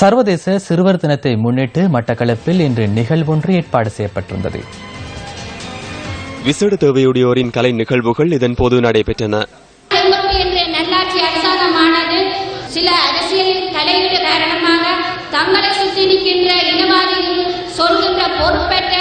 சர்வதேச சிறுவர் தினத்தை முன்னிட்டு மட்டக்களப்பில் இன்று நிகழ்வொன்று ஏற்பாடு செய்யப்பட்டிருந்தது. விசேட தேவையுடையோரின் கலை நிகழ்வுகள் இதன்போது நடைபெற்றன. நல்லாட்சி அரசாங்கமானது சில அரசியல் தலையீடு காரணமாக தங்களை சுற்றி நிற்கின்ற இனவாதிகள் சொல்கின்ற பொறுப்பற்ற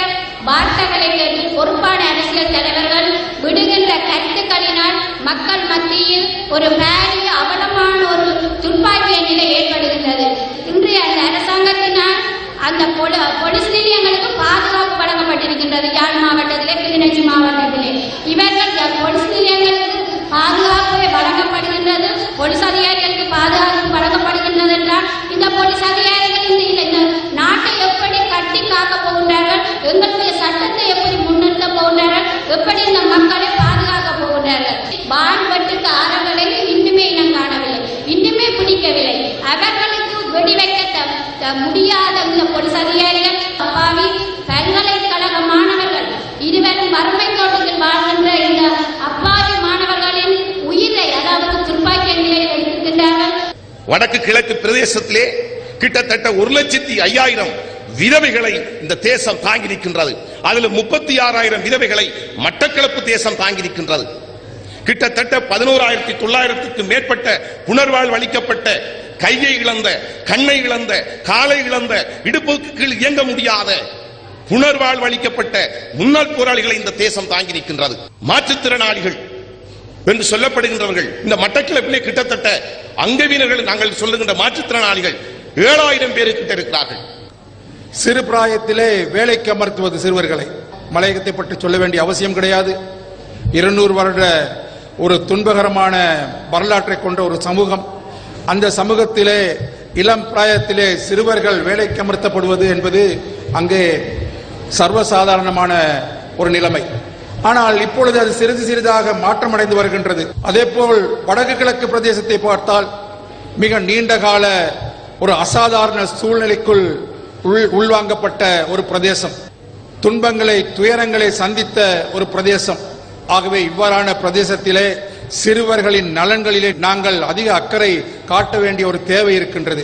வார்த்தைகளை கேட்டு பொறுப்பான அரசியல் தலைவர்கள் விடுகின்ற கருத்துக்களினால் மக்கள் மத்தியில் ஒரு பாரிய அவலமான ஒரு துப்பாக்கிய நிலை ஏற்படுகின்றது. இன்றைய அந்த அரசாங்கத்தினால் அந்த போலீஸ் நிலையங்களுக்கு பாதுகாப்பு வழங்கப்பட்டிருக்கின்றது. யாழ் மாவட்டத்திலே, கிளிநொச்சி மாவட்டத்திலே இவர்கள் போலீஸ் நிலையங்களுக்கு பாதுகாப்பு வழங்கப்படுகின்றது. போலீஸ் அதிகாரிகளுக்கு பாதுகாப்பு வழங்கப்படுகின்றது என்றால் இந்த போலீஸ் அதிகாரிகள் இந்த நாட்டை எப்படி கட்டி காக்க போகின்றார்கள், எங்களுடைய சட்டத்தை எப்படி முன்னிறுத்த போகின்றார்கள், எப்படி இந்த மக்களை பாதுகாக்க போகின்றார்கள். வான்பட்டுக்கு ஆரங்களை இன்னுமே இனம் காணவில்லை, இன்னுமே பிடிக்கவில்லை. அவர்களுக்கு வெடிவைக்க முடியாத இந்த போலீஸ் அதிகாரிகள் அப்பாவி பல்கலைக்கழக மாணவர்கள் இருவரும் வறுமை கோட்டத்தில் வாழ்கின்ற இந்த அப்பாவி மாணவர்களின் உயிரை அதாவது துப்பாக்கிய நிலையில் எடுத்திருக்கின்றார்கள். வடக்கு கிழக்கு பிரதேசத்திலே கிட்டத்தட்ட 1,05,000 விதவைகளை இந்த தேசம் தாங்கி நிற்கின்றது. அதில் 36,000 விதவைகளை மட்டக்களப்பு தேசம் தாங்கி நிற்கின்றது. கிட்டத்தட்ட 11,900க்கு மேற்பட்ட புனர்வாழ்வு அளிக்கப்பட்ட, கையை இழந்த, கண்ணை இழந்த, காலை இழந்த, இடுப்புக்கு கீழ் இயங்க முடியாத புனர்வாழ்வு அளிக்கப்பட்ட முன்னாள் போராளிகளை இந்த தேசம் தாங்கி நிற்கின்றது. மாற்றுத்திறனாளிகள் என்று சொல்லப்படுகின்றவர்கள் இந்த மட்டக்களப்பிலே கிட்டத்தட்ட அங்கவீனர்கள் நாங்கள் சொல்லுகின்ற மாற்றுத்திறனாளிகள் 7,000 பேருக்கு இருக்கிறார்கள். சிறு பிராயத்திலே வேலைக்கு அமர்த்துவது சிறுவர்களை மலையகத்தை பற்றி சொல்ல வேண்டிய அவசியம் கிடையாது. 200 வருட ஒரு துன்பகரமான வரலாற்றை கொண்ட ஒரு சமூகம். அந்த சமூகத்திலே இளம் பிராயத்திலே சிறுவர்கள் வேலைக்கு அமர்த்தப்படுவது என்பது அங்கே சர்வசாதாரணமான ஒரு நிலைமை. ஆனால் இப்பொழுது அது சிறிது சிறிதாக மாற்றமடைந்து வருகின்றது. அதேபோல் வடக்கு கிழக்கு பிரதேசத்தை பார்த்தால் மிக நீண்ட கால ஒரு அசாதாரண சூழ்நிலைக்குள் உள்வாங்கப்பட்ட ஒரு பிரதேசம், துன்பங்களை துயரங்களை சந்தித்த ஒரு பிரதேசம். ஆகவே இவ்வாறான பிரதேசத்திலே சிறுவர்களின் நலன்களிலே நாங்கள் அதிக அக்கறை காட்ட வேண்டிய ஒரு தேவை இருக்கின்றது.